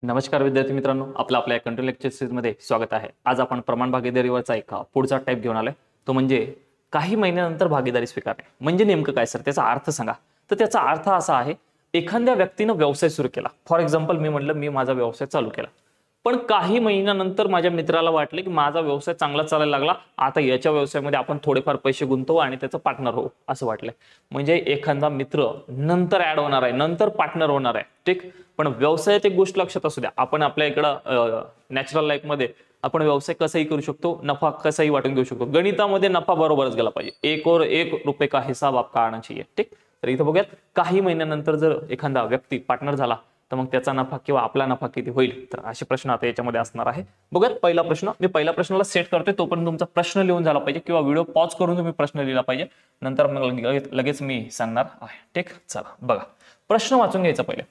नमस्कार विद्यार्थी मित्रांनो, आपल्या कंट्रोल लेक्चर सीरीज मध्ये स्वागत आहे। आज आपण प्रमाण भागीदारीवरचा एक पुढचा टाइप घेऊन आलोय, तो म्हणजे काही महिन्यानंतर भागीदारी स्वीकारणे। म्हणजे नेमकं काय सर, त्याचा अर्थ सांगा। तर त्याचा अर्थ असा आहे, एखाद्या व्यक्तीने व्यवसाय सुरू केला। फॉर एक्झाम्पल मी म्हटलं मी माझा व्यवसाय चालू केला, पण काही महिन्यानंतर माझ्या मित्राला वाटले की माझा व्यवसाय चांगला चालायला लागला, आता याच्या व्यवसायामध्ये आपण थोडेफार पैसे गुंतवू आणि त्याचं पार्टनर होऊ असं वाटलंय। म्हणजे एखादा मित्र नंतर ऍड होणार आहे, नंतर पार्टनर होणार आहे, ठीक। पण व्यवसायात एक गोष्ट लक्षात असू द्या, आपण आपल्या इकडं नॅचरल लाईफ मध्ये आपण व्यवसाय कसाही करू शकतो, नफा कसाही वाटून घेऊ शकतो। गणितामध्ये नफा बरोबरच गेला पाहिजे, 1 और 1 रुपये का हिसाब आपका आना चाहिए, ठीक। तर इथं बघूयात, काही महिन्यानंतर जर एखादा व्यक्ती पार्टनर झाला तर मग त्याचा नफा किंवा आपला नफा किती होईल, तर असे प्रश्न आता याच्यामध्ये असणार आहे। बघूयात पहिला प्रश्न। मी पहिल्या प्रश्नाला सेट करतोय, तोपर्यंत तुमचा प्रश्न लिहून झाला पाहिजे किंवा व्हिडिओ पॉज करून तुम्ही प्रश्न लिहिला पाहिजे, नंतर मग लगेच मी सांगणार आहे, ठीक। चला बघा, प्रश्न वाचून घ्यायचा पहिले।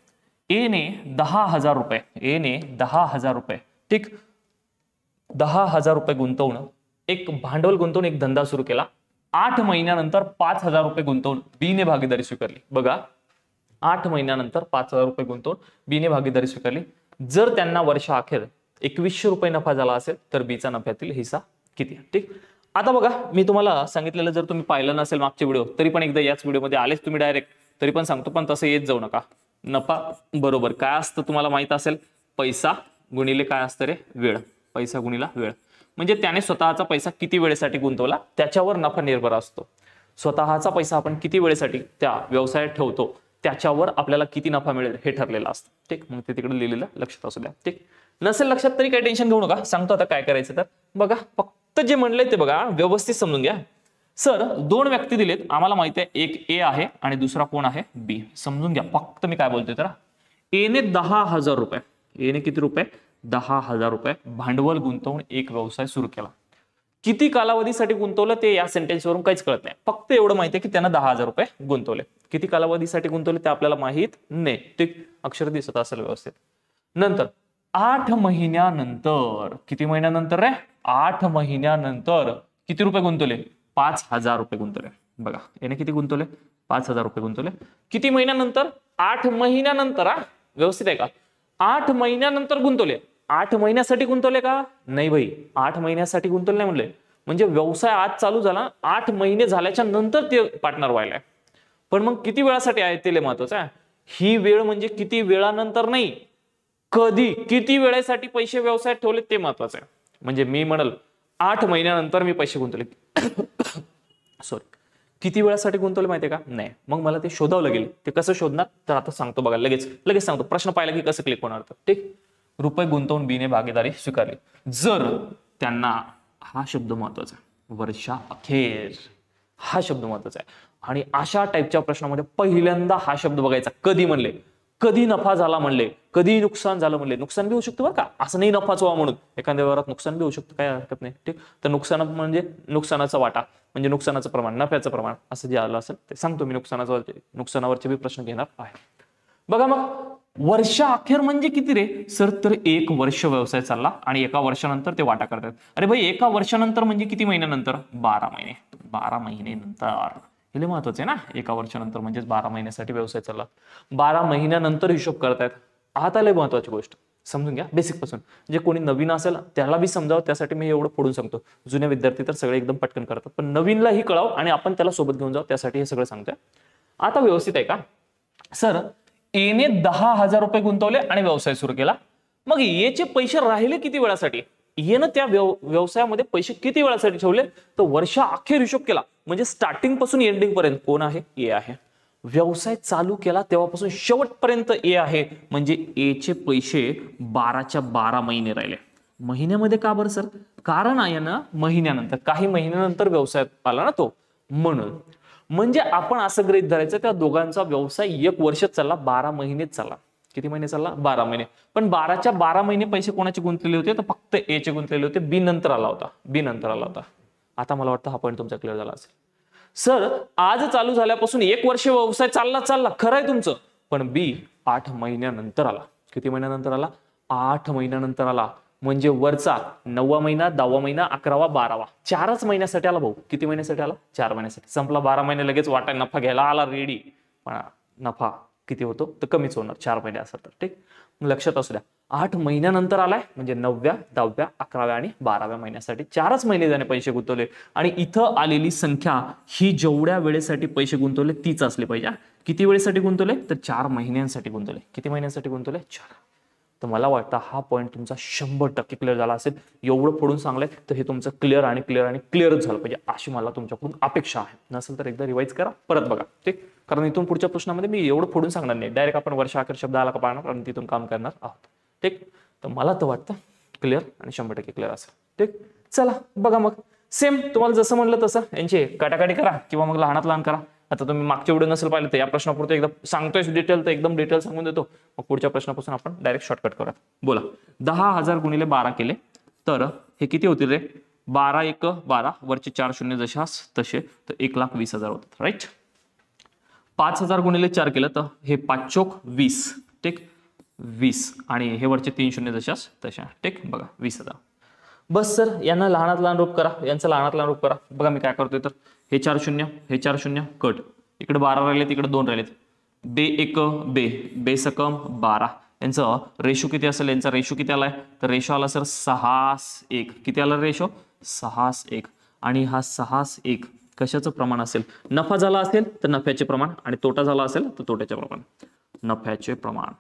ए ने 10,000 रुपये, ए ने 10,000 रुपये, ठीक, 10,000 रुपये गुंतवून एक भांडवल गुंतवून एक धंदा सुरू केला। 8 महिन्यानंतर 5,000 रुपये गुंतवून बी ने भागीदारी स्वीकारली। बघा, 8 महिन्यानंतर 5,000 रुपये गुंतवून बी ने भागीदारी स्वीकारली। जर त्यांना वर्षाअखेर 2100 रुपये नफा झाला असेल तर बीचा नफ्यातील हिस्सा किती, ठीक। आता बघा, मी तुम्हाला सांगितलेलं जर तुम्ही पाहिलं नसेल मागचे व्हिडिओ, तरी पण एकदा याच व्हिडिओमध्ये आलेच तुम्ही डायरेक्ट, तरी पण सांगतो, पण तसं येत जाऊ नका। नफा बरोबर काय असतं तुम्हाला माहित असेल, पैसा गुणिले काय असतं रे, वेळ। पैसा गुणिला वेळ, म्हणजे त्याने स्वतःचा पैसा किती वेळेसाठी गुंतवला त्याच्यावर नफा निर्भर असतो। स्वतःचा पैसा आपण किती वेळेसाठी त्या व्यवसायात ठेवतो त्याच्यावर आपल्याला किती नफा मिळेल हे ठरलेलं असतं, ठीक। मग ते तिकडे लिहिलेलं लक्षात असू द्या, ठीक। नसेल लक्षात तरी काही टेन्शन घेऊ नका, सांगतो आता काय करायचं। तर बघा, फक्त जे म्हणलंय ते बघा, व्यवस्थित समजून घ्या। सर, 2 व्यक्ती दिलेत, आम्हाला माहिती आहे एक ए आहे आणि दुसरा कोण आहे, बी। समजून घ्या फक्त मी काय बोलतोय। तर ए ने 10,000 रुपये, ए ने किती रुपये, 10,000 रुपये भांडवल गुंतवून एक व्यवसाय सुरू केला। किती कालावधीसाठी गुंतवलं ते या सेंटेन्सवरून काहीच कळत नाही, फक्त एवढं माहिती आहे की त्यानं 10,000 रुपये गुंतवले। किती कालावधीसाठी गुंतवले ते आपल्याला माहित नाही, ठीक। अक्षर दिसत असेल व्यवस्थित। नंतर 8 महिन्यानंतर, किती महिन्यानंतर रे, 8 महिन्यानंतर किती रुपये गुंतवले, 5,000 रुपये गुंतवले। बघा, याने किती गुंतवले, 5,000 रुपये गुंतवले। किती महिन्यानंतर, 8 महिन्यानंतर। हा व्यवस्थित आहे का, 8 महिन्यानंतर गुंतवले। 8 महिन्यासाठी गुंतवले का, नाही भाई, 8 महिन्यासाठी गुंतवले नाही म्हणले, म्हणजे व्यवसाय आज चालू झाला, 8 महिने झाल्याच्या नंतर ते पार्टनर व्हायलाय। पण मग किती वेळासाठी आहे ते महत्वाचं आहे। ही वेळ म्हणजे किती वेळानंतर नाही, कधी किती वेळेसाठी पैसे व्यवसायात ठेवले ते महत्वाचं आहे। म्हणजे मी म्हणल 8 महिन्यानंतर मी पैसे गुंतवले, सॉरी, किती वेळासाठी गुंतवले माहितीये का, नाही, मग मला ते शोधावं लागेल। ते कसं शोधणार तर आता सांगतो बघा, लगेच सांगतो। प्रश्न पाहिला की कसं क्लिक होणार, तर ठीक। रुपये गुंतवून बीने भागीदारी स्वीकारली जर त्यांना, हा शब्द महत्वाचा आहे, वर्षाअखेर, हा शब्द महत्वाचा आहे। आणि अशा टाईपच्या प्रश्नामध्ये पहिल्यांदा हा शब्द बघायचा, कधी म्हणले, कधी नफा झाला म्हणले, कधी नुकसान झालं म्हणले। नुकसान बी होऊ शकतं बरं का, असं नाही नफाच व्हावा म्हणून, एखाद्या व्यवहारात नुकसान बी होऊ शकतं, काय हरकत नाही, ठीक। तर नुकसान म्हणजे नुकसानाचा वाटा, म्हणजे नुकसानाचं प्रमाण, नफ्याचं प्रमाण, असं जे आलं असेल ते सांगतो मी। नुकसानावरचे बी प्रश्न घेणार आहे। बघा, मग वर्षाअखेर म्हणजे किती रे सर, तर 1 वर्ष व्यवसाय चालला आणि 1 वर्षानंतर ते वाटा करतात। अरे भाई, 1 वर्षानंतर म्हणजे किती महिन्यानंतर, 12 महिने, 12 महिने नंतर, हे महत्वाचं आहे ना। 1 वर्षानंतर म्हणजेच 12 महिन्यासाठी व्यवसाय चालला, 12 महिन्यानंतर हिशोब करतायत। आता लय महत्वाची गोष्ट समजून घ्या बेसिक पासून, जे कोणी नवीन असेल त्याला बी समजावं, त्यासाठी मी एवढं फोडून सांगतो। जुने विद्यार्थी तर सगळे एकदम पटकन करतात, पण नवीनलाही कळावं आणि आपण त्याला सोबत घेऊन जाऊ, त्यासाठी हे सगळं सांगतोय। आता व्यवस्थित आहे का सर, ए ने 10,000 रुपये गुंतवले आणि व्यवसाय सुरू केला, मग एचे पैसे राहिले किती वेळासाठी, येनं त्या व्यवसायामध्ये पैसे किती वेळासाठी ठेवले, तर वर्षाअखेर हिशोब केला, म्हणजे स्टार्टिंग पासून एंडिंग पर्यंत कोण आहे, ए आहे। व्यवसाय चालू केला तेव्हापासून शेवटपर्यंत ए आहे, म्हणजे ए चे पैसे 12च्या 12 महिने राहिले। महिन्यामध्ये का बरं सर, कारण आहे ना, महिन्यानंतर, काही महिन्यानंतर व्यवसायात आला ना तो, म्हणून। म्हणजे आपण असं गृहीत धरायचं, त्या दोघांचा व्यवसाय 1 वर्ष चालला, 12 महिनेच चालला। किती महिने चालला, 12 महिने। पण 12च्या 12 महिने पैसे कोणाचे गुंतलेले होते, तर फक्त ए चे गुंतलेले होते, बी नंतर आला होता, बी नंतर आला होता। आता मला वाटतं हा पॉईंट तुमचा क्लिअर झाला असेल। सर, आज चालू झाल्यापासून 1 वर्ष व्यवसाय चालला, खरं आहे तुमचं, पण बी 8 महिन्यानंतर आला। किती महिन्यानंतर आला, 8 महिन्यानंतर आला, म्हणजे वरचा 9वा महिना, 10वा महिना, 11वा, 12वा, 4च महिन्यासाठी आला भाऊ। किती महिन्यासाठी आला, 4 महिन्यासाठी। संपला 12 महिने, लगेच वाटा नफा घ्यायला आला रेडी, पण नफा किती होतो तर कमीच होणार, 4 महिने असतात, ठीक। लक्षात असू द्या, 8 महिन्यानंतर आलाय म्हणजे 9व्या, 10व्या, 11व्या आणि 12व्या महिन्यासाठी 4च महिने त्याने पैसे गुंतवले आणि इथं आलेली संख्या ही जेवढ्या वेळेसाठी पैसे गुंतवले तीच असली पाहिजे. किती वेळेसाठी गुंतवले तर 4 महिन्यांसाठी गुंतवले. किती महिन्यांसाठी गुंतवले 4. तर मला वाटतं हा पॉईंट तुमचा 100% क्लिअर झाला असेल. एवढं फोडून सांगलंय तर हे तुमचं क्लिअर आणि क्लिअरच झालं पाहिजे अशी मला तुमच्याकडून अपेक्षा आहे. नसेल तर एकदा रिवाइज करा, परत बघा. ठीक, कारण इथून पुढच्या प्रश्नामध्ये मी एवढं फोडून सांगणार नाही. डायरेक्ट आपण वर्षाखेर शब्द आला का पाहणार आणि तिथून काम करणार आहोत. ठीक, तर मला तर वाटतं क्लिअर आणि 100% क्लिअर असेल. ठीक, चला बघा मग सेम तुम्हाला जसं म्हणलं तसं यांची काटाकाटी करा किंवा मग लहानात लहान करा. आता तुम्ही मागच्या व्हिडिओ नसेल पाहिलं तर या प्रश्नापुरतं एकदा सांगतोय डिटेल, तर एकदम डिटेल सांगून देतो. मग पुढच्या प्रश्नापासून आपण डायरेक्ट शॉर्टकट करूयात. बोला 10,000 गुणिले 12 केले तर हे किती होतील रे? 12 1 12 वरचे 4 शून्य जशास तसे, तर 1,20,000 होतात. राईट. 5,000 गुणिले 4 केलं तर हे 5 चोक 20. ठीक, 20 आणि हे वरचे 3 शून्य जशास तशा. ठीक, बघा 20,000. बस सर यांना लहानात लहान रूप करा, यांचं लहानात लहान रूप करा. बघा मी काय करतोय तर हे 4 शून्य, हे 4 शून्य कट. इकडे 12 राहिलेत, इकडे 2 राहिलेत. बे 1 बे सकम 12. यांचं रेशो किती असेल? यांचा रेशो किती आलाय तर रेशो आला सर 6:1. किती आला रेशो? 6:1. आणि हा 6:1 कशाचं प्रमाण असेल? नफा झाला असेल तर नफ्याचे प्रमाण आणि तोटा झाला असेल तर तोट्याचे प्रमाण. नफ्याचे प्रमाण.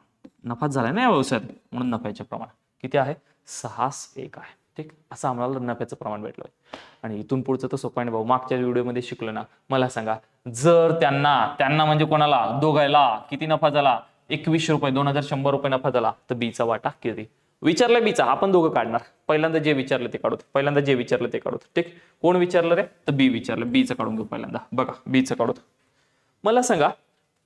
नफाच झालाय ना या व्यवसायात म्हणून नफ्याचे प्रमाण किती आहे? 6:1 आहे. ठीक, असं आम्हाला नफ्याचं प्रमाण भेटलं. आणि इथून पुढचं तर सोपं आहे भाऊ. मागच्या व्हिडिओमध्ये शिकलो ना. मला सांगा जर त्यांना म्हणजे कोणाला? दोघायला किती नफा झाला? 21 रुपये, 2,100 रुपये नफा झाला तर बीचा वाटा किती? विचारलं बीचा, आपण दोघं काढणार. पहिल्यांदा जे विचारलं ते काढू. ठीक, कोण विचारलं रे? तर बी विचारलं. बीचं काढून घेऊ पहिल्यांदा. बघा बीचं काढू. मला सांगा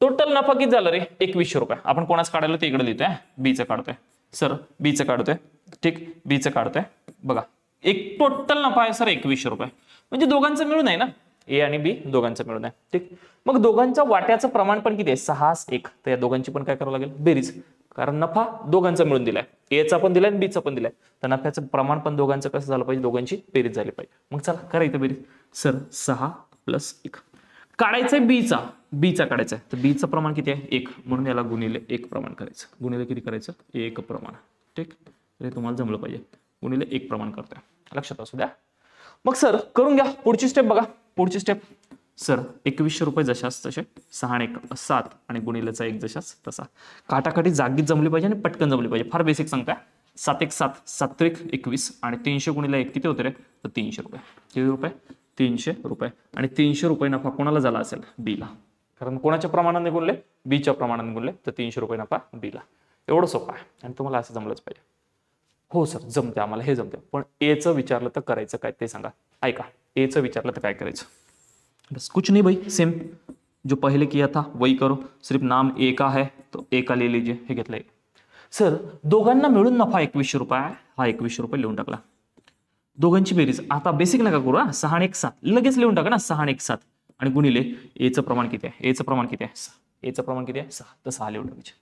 टोटल नफा किती झाला रे? 21 रुपये. आपण कोणाच काढायला ते इकडे लिहितोय. बीचं काढतोय सर, बीचं काढतोय. ठीक, बीचं काढतोय. बघा एक टोटल नफा आहे सर 21 रुपये. म्हणजे दोघांचं मिळून आहे ना, ए आणि बी दोघांचं मिळून आहे. ठीक, मग दोघांच्या वाट्याचं प्रमाण पण किती आहे? 6:1. तर या दोघांची पण काय करावं लागेल? बेरीज. कारण नफा दोघांचा मिळून दिलाय, एचा पण दिलाय आणि बीचा पण दिलाय. तर नफ्याचं प्रमाण पण दोघांचं कसं झालं पाहिजे? दोघांची बेरीज झाली पाहिजे. मग चला करा इथं बेरीज. सर 6 + 1 काढायचंय बीचा काढायचा आहे. तर बीचं प्रमाण किती आहे? 1. म्हणून याला गुणिले 1 प्रमाण करायचं. गुणिले किती करायचं? 1 प्रमाण. ठीक, तर हे तुम्हाला जमलं पाहिजे. गुणिले 1 प्रमाण करतोय, लक्षात असू द्या. मग सर करून घ्या पुढची स्टेप. बघा पुढची स्टेप सर 21 रुपये जशास तसे, 6 आणि 1 7 आणि गुणिलेचा 1 जशास तसा. काटाकाटी जागीच जमली पाहिजे आणि पटकन जमली पाहिजे. फार बेसिक सांगताय. 7 1 7 7 3 21 आणि 300 गुणिले 1 किती होते रे? तर 300 रुपये. किती रुपये? 300 रुपये. आणि 300 रुपये नफा कोणाला झाला असेल? बीला. कारण कोणाच्या प्रमाणाने गुणले? बीच्या प्रमाणाने गुणले. तर 300 रुपये नफा बीला. एवढं सोपं आहे आणि तुम्हाला असं जमलंच पाहिजे. हो सर जमते आम्हाला, हे जमते. पण एचं विचारलं तर करायचं काय ते सांगा. ऐका, एचं विचारलं तर काय करायचं? बस कुछ नहीं भाई, सेम जो पहले किया था वही करो. सिर्फ नाम ए का है तो ए का ले लीजिए. हे घेतलंय. सर दोघांना मिळून नफा 21 रुपये आहे. हा 21 रुपये लिहून टाकला. दोघांची बेरीज आता बेसिक नका करू. 6 आणि 1 7 लगेच लिहून टाका ना. 6 आणि 1 7 आणि गुणिले एचं प्रमाण किती आहे? एचं प्रमाण किती आहे? 6. एचं प्रमाण किती आहे? 6. तर 6 लिहून टाकायचे.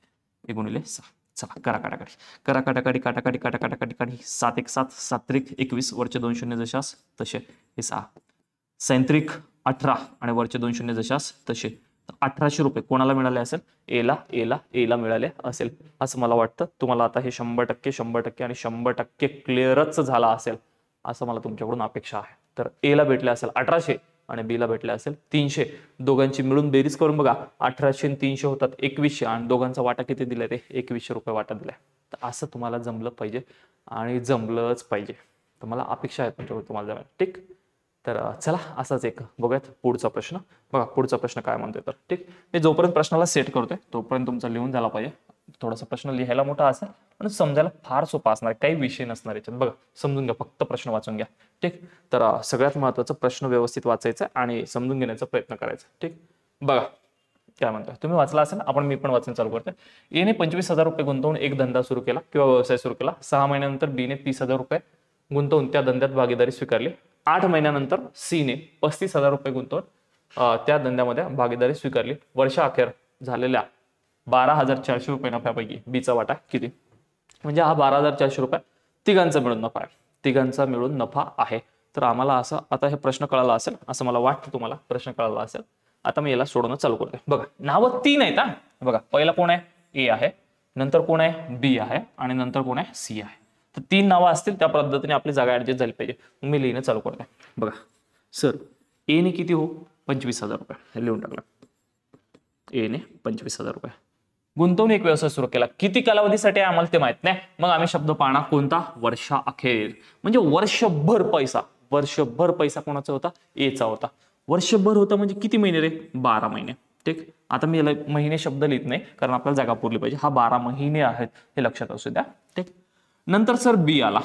हे गुणिले 6. चला करा काटाकाटी. 7 1 7 7 3 21 वरचे 2 शून्य जशास तसे. हे 6 7 3 18 आणि वरचे 2 शून्य जशास तसे. 1800 रुपये कोणाला मिळाले असेल? एला मिळाले असेल असं मला वाटतं. तुम्हाला आता हे 100% आणि 100% क्लिअरच झाला असेल असं मला तुमच्याकडून अपेक्षा आहे. तर एला भेटले असेल 1800 आणि बीला भेटले असेल 300. दोघांची मिळून बेरीज करून बघा. 1800 आणि 300 होतात 2100 आणि दोघांचा वाटा किती दिलाय ते? 2100 रुपये वाटा दिलाय. तर असं तुम्हाला जमलं पाहिजे आणि जमलंच पाहिजे. तर मला अपेक्षा आहे तुमच्याकडून तुम्हाला जमेल. ठीक, तर चला असाच एक बघूयात पुढचा प्रश्न. बघा पुढचा प्रश्न काय म्हणतोय तर. ठीक, मी जोपर्यंत प्रश्नाला सेट करतोय तोपर्यंत तुमचा लिहून झाला पाहिजे. थोडासा प्रश्न लिहायला मोठा असेल पण समजायला फार सोपा असणार. काही विषय नसणार याच्यात. बघा समजून घ्या, फक्त प्रश्न वाचून घ्या. ठीक, तर सगळ्यात महत्त्वाचं प्रश्न व्यवस्थित वाचायचा आणि समजून घेण्याचा प्रयत्न करायचा. ठीक, बघा काय म्हणतोय. तुम्ही वाचला असेल, मी पण वाचून चालू करतोय. एने 25,000 रुपये गुंतवून एक धंदा सुरू केला किंवा व्यवसाय सुरू केला. 6 महिन्यानंतर बीने 30,000 रुपये गुंतवून त्या धंद्यात भागीदारी स्वीकारली. 8 महिन्यानंतर सीने 35,000 रुपये गुंतवून त्या धंद्यामध्ये भागीदारी स्वीकारली. वर्षाअखेर झालेल्या 12,400 रुपये नफ्यापैकी बीचा वाटा किती? म्हणजे हा 12,400 रुपये तिघांचा मिळून नफा आहे. तिघांचा मिळून नफा आहे. तर आम्हाला असं आता हे प्रश्न कळाला असेल असं मला वाटतं. तुम्हाला प्रश्न कळाला असेल. आता मी याला सोडवणं चालू करतोय. बघा नावं 3 आहेत. बघा पहिला कोण आहे? ए आहे. नंतर कोण आहे बी आहे आणि नंतर कोण आहे सी आहे. तर 3 नावं असतील त्या पद्धतीने आपली जागा ऍडजस्ट झाली पाहिजे. मी लिहिणं चालू करतोय. बघा सर ए ने किती हो 25,000 रुपये हे लिहून टाकलं. ए ने 25,000 रुपये गुंतवणूक व्यवसाय सुरू केला. किती कालावधीसाठी आम्हाला ते माहित नाही. मग आम्ही शब्द पाहणार कोणता वर्षा अखेर म्हणजे वर्षभर पैसा. वर्षभर पैसा कोणाचा होता एचा होता. वर्षभर होता म्हणजे किती महिने रे 12 महिने. ठीक आता मी याला महिने शब्द लिहित नाही कारण आपल्याला जागा पुरली पाहिजे. हा 12 महिने आहेत हे लक्षात असू द्या. ठीक नंतर सर बी आला.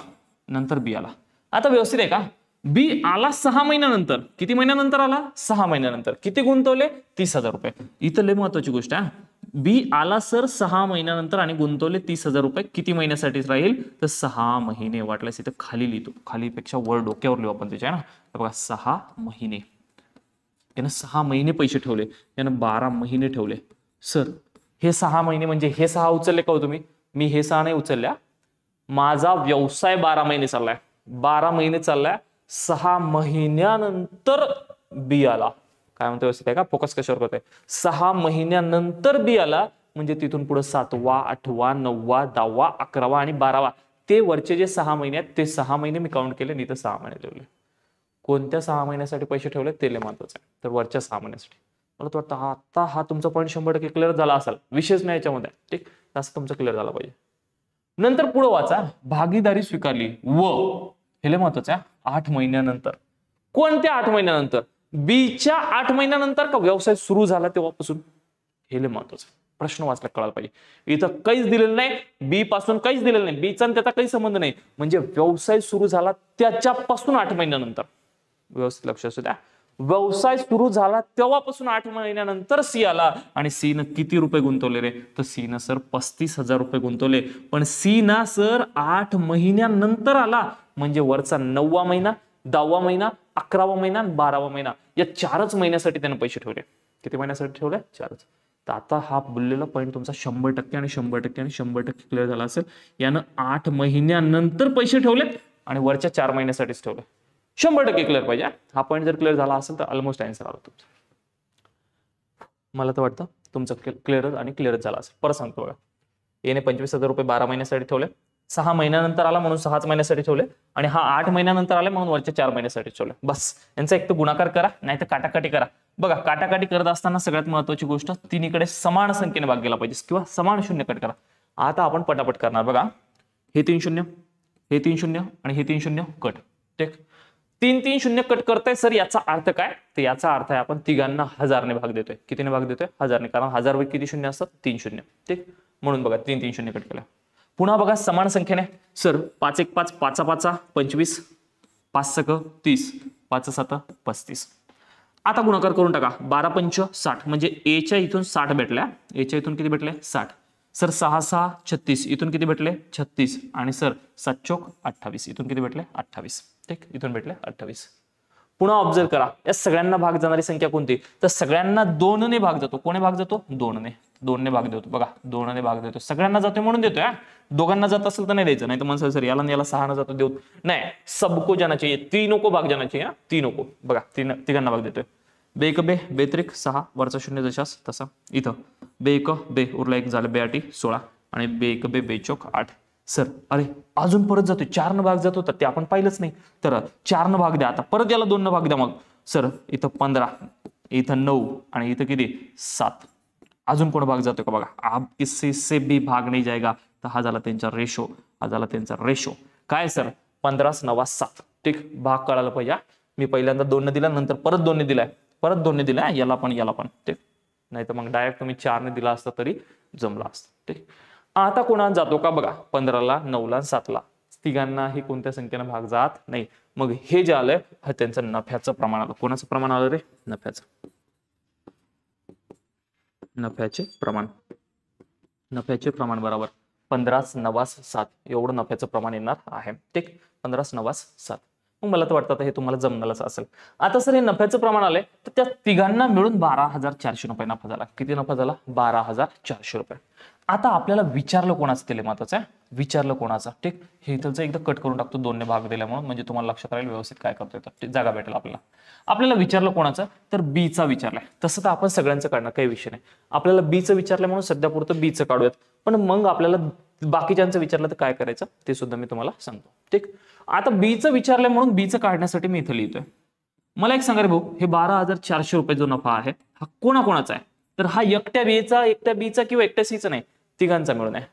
नंतर बी आला. आता व्यवस्थित आहे का बी आला 6 महिन्यानंतर. किती महिन्यानंतर आला 6 महिन्यानंतर. किती गुंतवले 30,000 रुपये. इथं लय महत्वाची गोष्ट आहे. बी आला सर 6 महिन्यानंतर आणि गुंतवले 30,000 रुपये. किती महिन्यासाठी राहील तर 6 महिने. वाटल्यास इथं खाली लिहितो. खालीपेक्षा वर डोक्यावर लिहू आपण त्याच्या ना. तर बघा 6 महिने. यानं 6 महिने पैसे ठेवले. यानं 12 महिने ठेवले. सर हे 6 महिने म्हणजे हे 6 उचलले का हो तुम्ही. मी हे 6 नाही उचलल्या. माझा व्यवसाय 12 महिने चाललाय. 12 महिने चाललाय. 6 महिन्यानंतर बी आला. काय म्हणतो व्यवस्थित आहे का फोकस कशावर करतोय. 6 महिन्यानंतर बी आला म्हणजे तिथून पुढे 7वा 8वा 9वा 10वा 11वा आणि 12वा ते वरचे जे 6 महिने आहेत ते 6 महिने मी काउंट केले नाही तर 6 महिने ठेवले. कोणत्या 6 महिन्यासाठी पैसे ठेवले ते लय महत्वाचं आहे. तर वरच्या 6 महिन्यासाठी. मला तर वाटतं आता हा तुमचा पॉईंट 100% क्लिअर झाला असेल. विशेष नाही याच्यामध्ये. ठीक असं तुमचं क्लिअर झाला पाहिजे. नंतर पुढे वाचा भागीदारी स्वीकारली व हे लय महत्वाचं आहे 8 महिन्यानंतर. कोणत्या 8 महिन्यानंतर बीच्या 8 महिन्यानंतर का व्यवसाय सुरू झाला तेव्हापासून. हे लय महत्वाचं प्रश्न वाचला कळायला पाहिजे. इथं काहीच दिलेलं नाही. बी पासून काहीच दिलेलं नाही. बीचा त्याचा काही संबंध नाही. म्हणजे व्यवसाय सुरू झाला त्याच्यापासून 8 महिन्यानंतर. व्यवस्थित लक्ष असू द्या. व्यवसाय सुरू झाला तेव्हापासून 8 महिन्यानंतर सी आला आणि सी न किती रुपये गुंतवले रे तर सी न सर 35,000 रुपये गुंतवले. पण सी ना सर 8 महिन्यानंतर आला म्हणजे वरचा 9वा महिना 10वा महिना 11वा महिना आणि 12वा महिना या 4च महिन्यासाठी त्याने पैसे ठेवले. किती महिन्यासाठी ठेवले 4च. तर आता हा बोललेला पॉईंट तुमचा 100% आणि 100% आणि 100% क्लिअर झाला असेल. यानं 8 महिन्यानंतर पैसे ठेवलेत आणि वरच्या 4 महिन्यासाठीच ठेवले. 100% क्लिअर पाहिजे. हा पॉईंट जर क्लिअर झाला असेल तर ऑलमोस्ट आन्सर आला तुमचा. मला तर वाटतं तुमचं क्लिअर आणि क्लिअर झाला असेल. परत सांगतो बघा याने 25,000 रुपये 12 महिन्यासाठी ठेवले. 6 महिन्यानंतर आला म्हणून 6च महिन्यासाठी ठेवले आणि हा 8 महिन्यानंतर आला म्हणून वरच्या 4 महिन्यासाठी ठेवले. बस यांचा एक तर गुणाकार करा नाही तर काटाकाटी करा. बघा काटाकाटी करत असताना सगळ्यात महत्वाची गोष्ट तिन्हीकडे समान संख्येने भाग गेला पाहिजे किंवा समान शून्य कट करा. आता आपण पटापट करणार बघा. हे 3 शून्य हे 3 शून्य आणि हे 3 शून्य कट. ठीक 3 शून्य कट करताय सर याचा अर्थ काय तर याचा अर्थ आहे आपण तिघांना 1000 ने भाग देतोय. कितीने भाग देतोय 1000 ने कारण 1000 पैकी किती शून्य असतात 3 शून्य. ठीक म्हणून बघा 3 शून्य कट केला. पुन्हा बघा समान संख्येने सर 5 1 5 5 5 25 5 6 30 5 7 35. आता गुणाकार करून टाका 12 पंच 60 म्हणजे एच्या इथून 60 भेटल्या. एच्या इथून किती भेटले 60. सर 6 6 36 इथून किती भेटले 36 आणि सर 7 चौक 28 इथून किती भेटले 28. ठीक इथून भेटले 28. पुन्हा ऑब्झर्व करा या सगळ्यांना भाग जाणारी संख्या कोणती तर सगळ्यांना 2 ने भाग जातो. कोणी भाग जातो 2 ने. 2 ने भाग देतो. बघा 2 ने भाग देतो. सगळ्यांना जातोय म्हणून देतोय. दोघांना जात असेल तर नाही द्यायचं नाही तर म्हणसाल सर याला याला 6 ने जातो देऊ नाही. सबको जाना चाहिए. तीनों को भाग जाना चाहिए. तीनों को बघा तिघांना भाग देतोय. बे एक बे बेत्रिक 6 वरचा शून्य जशास तसा इथं बे एक बे उरला एक झालं 2 8 16 आणि बे एक बे बेचोक 8. सर अरे अजून परत जातोय 4 न भाग जात होता ते आपण पाहिलंच नाही तर 4 न भाग द्या. आता परत याला 2 न भाग द्या. मग सर इथं 15 इथं 9 आणि इथं किती 7. अजून कोण भाग जातोय का बघा. आप किसी से भी भाग नाही जाएगा. तर हा झाला त्यांचा रेशो. हा झाला त्यांचा रेशो काय सर 15 9 7. ठीक भाग कळायला पाहिजे. मी पहिल्यांदा 2 ने दिला नंतर परत 2 ने दिलाय परत 2 ने दिलाय याला पण ठीक नाही तर मग डायरेक्ट तुम्ही 4 ने दिला असता तरी जमला असतं. ठीक आता कोणा जातो का बघा 15 ला 9 ला 7 ला तिघांनाही कोणत्या संख्येने भाग जात नाही. मग हे जे आलंय हे त्यांचं नफ्याचं प्रमाण आलं. कोणाचं प्रमाण आलं रे नफ्याचं. नफ्याचे प्रमाण बरोबर 15 9 7 एवढं नफ्याचं प्रमाण येणार आहे. ठीक 15 9 7. मग मला तर वाटतं हे तुम्हाला जमणारच असेल. आता सर हे नफ्याचं प्रमाण आलंय तर त्या तिघांना मिळून 12,400 रुपये नफा झाला. किती नफा झाला 12,400 रुपये. आता आपल्याला विचारलं कोणाचं ते महत्वाचं आहे विचारलं कोणाचं, ठीक. हे इथलचं एकदा कट करून टाकतो 2 ने भाग दिल्यामुळे, म्हणजे तुम्हाला लक्षात राहील व्यवस्थित काय करतोय तर जागा भेटेल आपल्याला. आपल्याला विचारलं कोणाचं तर बीचा विचारलाय. तसं तर आपण सगळ्यांचं काढणार, काही विषय नाही. आपल्याला बीचं विचारलं म्हणून सध्या पुरतं बीचं काढूयात, पण मग आपल्याला बाकीच्यांचं विचारलं तर काय करायचं ते सुद्धा मी तुम्हाला सांगतो, ठीक. आता बीचं विचारलंय म्हणून बीचं काढण्यासाठी मी इथं लिहितोय. मला एक सांगा रे भाऊ, हे 12,400 रुपये जो नफा आहे हा कोणाकोणाचा आहे, तर हा एकट्या बीचा किंवा एकट्या सीचा नाही, तिघांचा मिळून आहे.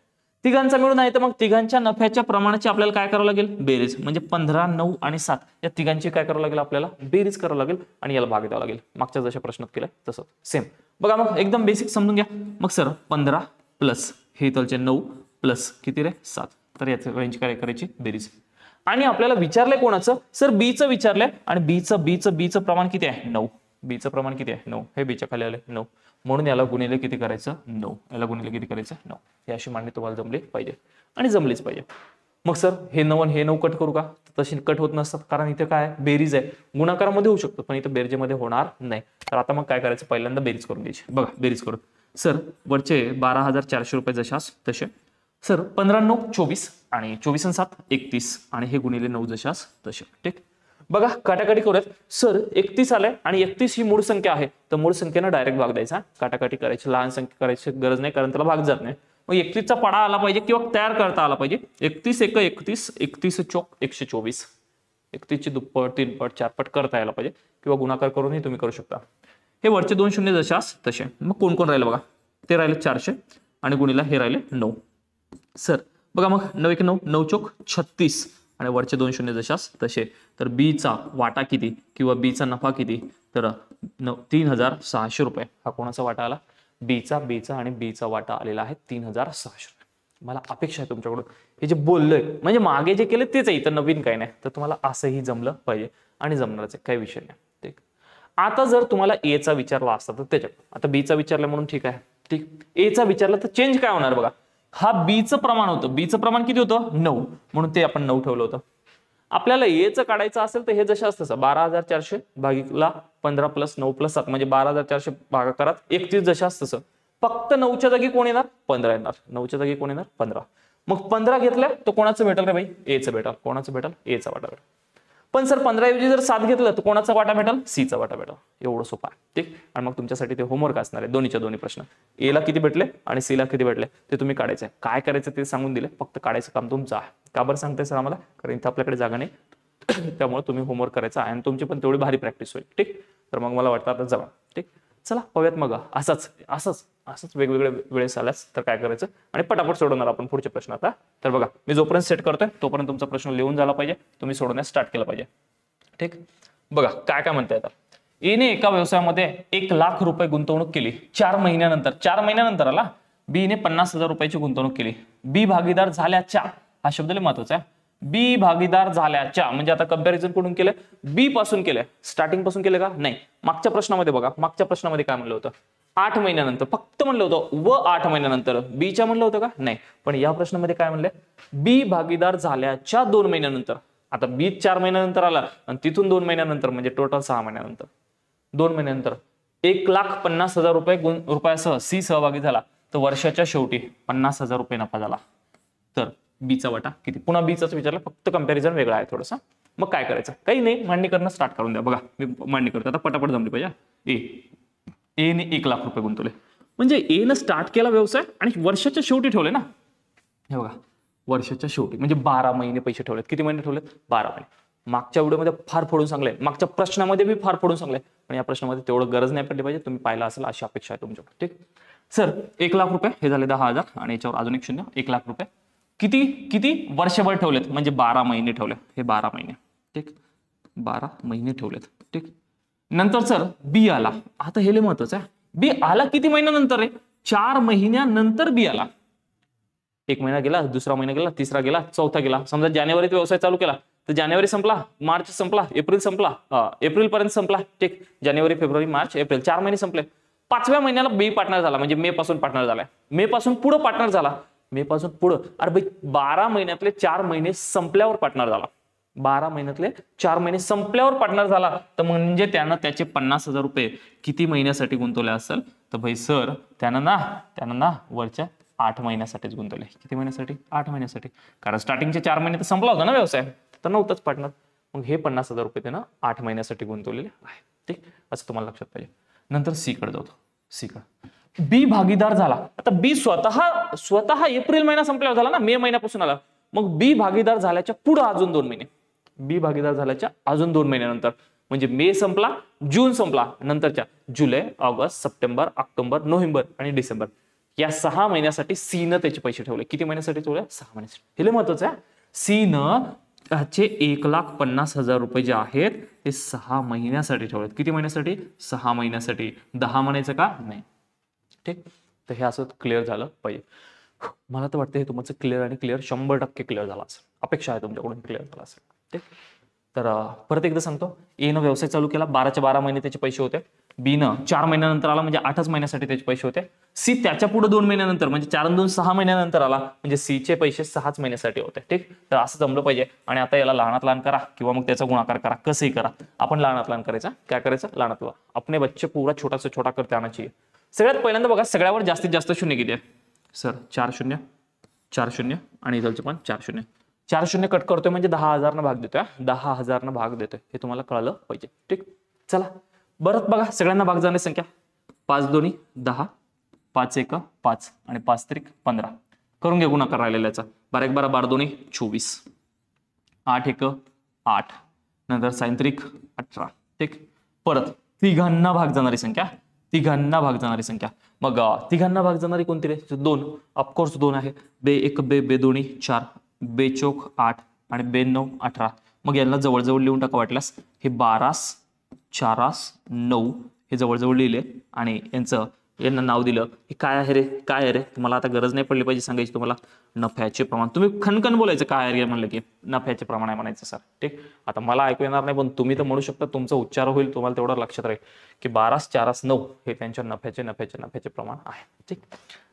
तिघांचा मिळून आहे तर मग तिघांच्या नफ्याच्या प्रमाणाची आपल्याला काय करावं लागेल, बेरीज. म्हणजे 15, 9 आणि 7 या तिघांची काय करावं लागेल, आपल्याला बेरीज करावं लागेल आणि याला भाग द्यावा लागेल. मागच्या जशा प्रश्नात केलाय तसं सेम. बघा मग एकदम बेसिक समजून घ्या. मग सर 15 प्लस हे इथलचे 9 प्लस किती रे 7, तर याची रेंज काय करायची, बेरीज. आणि आपल्याला विचारलंय कोणाचं, सर बीचं विचारलंय आणि बीचं प्रमाण किती आहे, 9. बीचं प्रमाण किती आहे, 9. हे बीच्या खाली आले 9, म्हणून याला गुणिले किती करायचं, 9. याला गुणिले किती करायचं, 9. ही अशी मांडणी तुम्हाला जमली पाहिजे आणि जमलीच पाहिजे. मग सर हे 9 आणि हे 9 कट करू का, तशी कट होत नसतात, कारण इथे काय बेरीज आहे. गुणाकारामध्ये होऊ शकतो पण इथं बेरजेमध्ये होणार नाही. तर आता मग काय करायचं, पहिल्यांदा बेरीज करून द्यायची. बघा बेरीज करून, सर वरचे 12,400 रुपये जशास तसे, सर 15, 9, 24 आणि 24 आणि 7 31 आणि हे गुणिले 9 जशास तसे, ठीक. बघा काटाकाटी करूयात. सर 31 आलाय आणि 31 ही मूळ संख्या आहे, तर मूळ संख्येनं डायरेक्ट भाग द्यायचा. काटाकाटी करायची, लहान संख्या करायची गरज नाही, कारण त्याला भाग जात नाही. मग 31चा पाडा आला पाहिजे किंवा तयार करता आला पाहिजे. 31 एक 31, 31 चौक 124, 31 ची दुप्पट, 3 पट, 4 पट करता यायला पाहिजे किंवा गुणाकार करूनही तुम्ही करू शकता. हे वरचे 2 शून्य जशास तसे. मग कोण कोण राहिलं बघा, ते राहिले 400 आणि गुणिला हे राहिले 9. सर बघा मग 9 1 9, 9 चौक 36 आणि वरचे 2 शून्य जशास तसे. तर बीचा वाटा किती किंवा बीचा नफा किती, तर 3,600 रुपये हा कोणाचा वाटा आला, बीचा आणि बीचा वाटा आलेला आहे 3,600 रुपये. मला अपेक्षा आहे तुमच्याकडून हे जे बोललोय म्हणजे मागे जे केलं तेच आहे, इथं नवीन काही नाही. तर तुम्हाला असंही जमलं पाहिजे आणि जमणारच आहे, काही विषय नाही, ठीक. आता जर तुम्हाला एचा विचारला असता तर त्याच्यात, आता बीचा विचारला म्हणून ठीक आहे, ठीक. एचा विचारला तर चेंज काय होणार बघा, हा बीचं प्रमाण होतं, बीचं प्रमाण किती होतं 9, म्हणून ते आपण 9 ठेवलं होतं. आपल्याला एचं काढायचं असेल तर हे जसं तसं 12,400 भागिला 15 प्लस 9 प्लस 7 म्हणजे 12,400 भागाकारात 31 जशास तसं. फक्त 9च्या जागी कोण येणार, 15 येणार. 9च्या जागी कोण येणार, 15. मग 15 घेतल्या तर कोणाचं भेटल रे भाई, एचं भेटल. कोणाचं भेटल, एचा वाटा भेटल. पण सर 15 ऐवजी जर 7 घेतलं तर कोणाचा वाटा भेटल, सीचा वाटा भेटल. एवढं सोपं आहे, ठीक. आणि मग तुमच्यासाठी ते होमवर्क असणार आहे, दोन्हीच्या दोन्ही प्रश्न. एला किती भेटले आणि सीला किती भेटले ते तुम्ही काढायचं आहे. काय करायचं ते सांगून दिले, फक्त काढायचं काम तुमचं आहे. का बरं सांगताय सर आम्हाला, कारण इथं आपल्याकडे जागा नाही, त्यामुळे तुम्ही होमवर्क करायचा आहे आणि तुमची पण तेवढी भारी प्रॅक्टिस होईल, ठीक. तर मग मला वाटतं आता जावा, ठीक. चला पाहूयात मग. असंच वेगवेगळे वेळेस आल्यास तर काय करायचं आणि पटापट सोडवणार आपण पुढचे प्रश्न आता. तर बघा मी जोपर्यंत सेट करतोय तोपर्यंत तुमचा प्रश्न लिहून झाला पाहिजे, तुम्ही सोडवण्यास स्टार्ट केलं पाहिजे, ठीक. बघा काय काय म्हणताय आता. एने एका व्यवसायामध्ये 1,00,000 रुपये गुंतवणूक केली 4 महिन्यानंतर आला. बीने 50,000 रुपयाची गुंतवणूक केली. बी भागीदार झाल्याच्या, हा शब्द लय महत्वाचा आहे. बी भागीदार झाल्याच्या म्हणजे आता कंपॅरिझन कुठून केलंय, बी पासून केलंय, स्टार्टिंग पासून केलं का नाही. मागच्या प्रश्नामध्ये बघा, मागच्या प्रश्नामध्ये काय म्हणलं होतं, 8 महिन्यानंतर फक्त म्हणलं होतं, व 8 महिन्यानंतर. बीच्या म्हणलं होतं का नाही. पण या प्रश्नामध्ये काय म्हणलंय, बी भागीदार झाल्याच्या 2 महिन्यानंतर. आता बी 4 महिन्यानंतर आला आणि तिथून 2 महिन्यानंतर म्हणजे टोटल 6 महिन्यानंतर. 2 महिन्यानंतर 1,50,000 रुपयासह सी सहभागी झाला तर वर्षाच्या शेवटी 50,000 रुपये नफा झाला. तर बीचा वाटा किती, पुन्हा बीचाच विचारलं, फक्त कंपॅरिझन वेगळा आहे थोडंसं. मग काय करायचं, काही नाही, मांडणी करणं स्टार्ट करून द्या. बघा मी मांडणी करतो आता, पटापट जमली पाहिजे. एने 1,00,000 रुपये गुंतवले, म्हणजे एनं स्टार्ट केला व्यवसाय आणि वर्षाच्या शेवटी ठेवले ना. हे बघा वर्षाच्या शेवटी म्हणजे 12 महिने पैसे ठेवलेत. किती महिने ठेवलेत, 12 महिने. मागच्या व्हिडिओमध्ये फार फोडून सांगले, मागच्या प्रश्नामध्ये मी फार फोडून सांगले, पण या प्रश्नामध्ये तेवढं गरज नाही पडली पाहिजे, तुम्ही पाहिला असेल अशी अपेक्षा आहे तुमच्याकडे, ठीक. सर 1,00,000 रुपये हे झाले 10,000 आणि याच्यावर अजून एक शून्य, 1,00,000 रुपये किती वर्षभर ठेवलेत म्हणजे 12 महिने ठेवले. हे 12 महिने, ठीक. 12 महिने ठेवलेत, ठीक. नंतर सर बी आला. आता हे लय महत्वाचं आहे, बी आला किती महिन्यानंतर रे, 4 महिन्यानंतर बी आला. 1 महिना गेला, दुसरा महिना गेला, तिसरा गेला, चौथा गेला. समजा जानेवारीत व्यवसाय चालू केला तर जानेवारी संपला, मार्च संपला, एप्रिल संपला, एप्रिल पर्यंत संपला, ठीक. जानेवारी फेब्रुवारी मार्च एप्रिल 4 महिने संपले. 5व्या महिन्याला बी पार्टनर झाला म्हणजे मे पासून पार्टनर झालाय. मे पासून पुढे पार्टनर झाला, मे पासून पुढे. अरे भाई 12 महिन्यातले 4 महिने संपल्यावर पार्टनर झाला. 12 महिन्यातले 4 महिने संपल्यावर पार्टनर झाला तर म्हणजे त्यानं त्याचे 50,000 रुपये किती महिन्यासाठी गुंतवले असेल तर भाई सर त्यानं ना वरच्या 8 महिन्यासाठीच गुंतवले. किती महिन्यासाठी? 8 महिन्यासाठी. कारण स्टार्टिंगचे 4 महिने तर संपला होता ना व्यवसाय, तर नव्हतंच पार्टनर. मग हे 50,000 रुपये त्यानं 8 महिन्यासाठी गुंतवलेले आहे. ठीक, असं तुम्हाला लक्षात पाहिजे. नंतर सी कडे जातो. सी कडे बी भागीदार झाला. आता बी स्वतः एप्रिल महिना संपल्यावर झाला ना, मे महिन्यापासून आला. मग बी भागीदार झाल्याच्या पुढे अजून 2 महिने, बी भागीदार झाल्याच्या अजून 2 महिन्यानंतर, म्हणजे मे संपला, जून संपला, नंतरच्या जुलै, ऑगस्ट, सप्टेंबर, ऑक्टोबर, नोव्हेंबर आणि डिसेंबर या 6 महिन्यासाठी सी न त्याचे पैसे ठेवले. किती महिन्यासाठी ठेवले? 6 महिन्यासाठी. हे लय महत्वाचं आहे. सी न त्याचे 1,50,000 रुपये जे आहेत ते 6 महिन्यासाठी ठेवलेत. किती महिन्यासाठी? 6 महिन्यासाठी. 10 म्हणायचं का? नाही. ठीक, तर हे असं क्लिअर झालं पाहिजे. मला तर वाटतं हे तुमचं क्लिअर आणि क्लिअर 100% क्लिअर झाला असेल. अपेक्षा आहे तुमच्याकडून क्लिअर झाला असेल. ठीक, तर परत एकदा सांगतो. ए न व्यवसाय चालू केला, 12च्या 12 महिने त्याचे पैसे होते. बी न 4 महिन्यानंतर आला, म्हणजे 8च महिन्यासाठी त्याचे पैसे होते. सी त्याच्या पुढे 2 महिन्यानंतर, म्हणजे 4 आणि 2 6 महिन्यानंतर आला, म्हणजे सी चे पैसे 6च महिन्यासाठी होते. ठीक, तर असं जमलं पाहिजे. आणि आता याला लहानात लहान करा किंवा मग त्याचा गुणाकार करा, कसंही करा. आपण लहानात लहान करायचा. काय करायचं? लहानात लहान. अपने बच्चे पूरा छोटा से छोटा करते आना चाहिए. सगळ्यात पहिल्यांदा बघा, सगळ्यावर जास्तीत जास्त शून्य किती आहे? सर 4 शून्य 4 शून्य आणि इथलचे पण 4 शून्य. 4 शून्य कट करतोय म्हणजे 10,000 भाग देतोय. 10,000 भाग देतोय, हे तुम्हाला कळलं पाहिजे. ठीक, चला बरं बघा, सगळ्यांना भाग जाण्याची संख्या 5 दोन्ही 10, 5 एक 5 आणि 5 त्रिक 15. करून घ्या गुणाकार राहिलेल्याचा. 12 एक 12, 12 दोन्ही 24, 8 एक 8, नंतर 7 त्रिक 18. ठीक, परत तिघांना भाग जाणारी संख्या, तिघांना भाग जाणारी संख्या. मग तिघांना भाग जाणारी कोणती रे? 2. ऑफकोर्स 2 आहे. बे एक बे दोन्ही 4, बे चौक 8 आणि बे 9 18. मग यांना जवळजवळ लिहून टाका वाटल्यास. हे 12 4 9 हे जवळजवळ लिहिले आणि यांना नाव दिलं. हे काय आहे रे? काय आहे रे? तुम्हाला आता गरज नाही पडली पाहिजे सांगायची तुम्हाला. नफ्याचे प्रमाण. तुम्ही खणखण बोलायचं काय आहे म्हणलं की नफ्याचे प्रमाण आहे म्हणायचं सर. ठीक, आता मला ऐकू येणार नाही, पण तुम्ही तर म्हणू शकता. तुमचा उच्चार होईल, तुम्हाला तेवढं लक्षात राहील की 12 4 9 हे त्यांच्या नफ्याचे प्रमाण आहे. ठीक,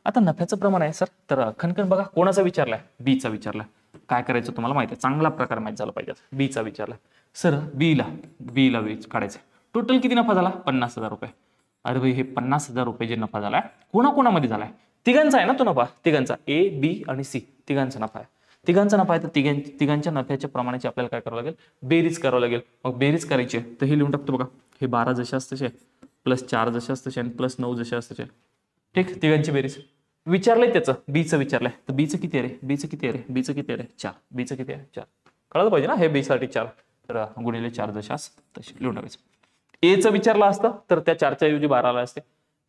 आता नफ्याचं प्रमाण आहे सर, तर खणखण बघा. कोणाचा विचारलाय? बीचा विचारलाय. काय करायचं तुम्हाला माहिती आहे, चांगला प्रकार माहिती झाला पाहिजे. बीचा विचारलाय सर. बीला काढायचं. टोटल किती नफा झाला? 50,000 रुपये. अरे भाई, हे 50,000 रुपये जे नफा झालाय कोणाकोणामध्ये झालाय? तिघांचा आहे ना तो नफा. तिघांचा, ए बी आणि सी तिघांचा नफा आहे. तिघांचा नफा आहे, तर तिघांच्या नफ्याच्या प्रमाणाची आपल्याला काय करावं लागेल? बेरीज करावं लागेल. मग बेरीज करायची आहे, तर हे लिहून टाकतो बघा. हे 12 जसे असते प्लस 4 जसे असते आणि प्लस 9 जसे असते. ठीक, तिघांची बेरीज विचारलंय त्याचं. बीचं विचारलंय, तर बीचं किती आहे रे? बीचं किती आहे रे? बीचं किती आहे रे? 4. बीचं किती आहे? 4. कळलं पाहिजे ना, हे बी साठी 4, तर गुणिले 4 जशास तसे लिहून टाकायचं. एचं विचारलं असतं तर त्या 4च्या ऐवजी 12 आले असते.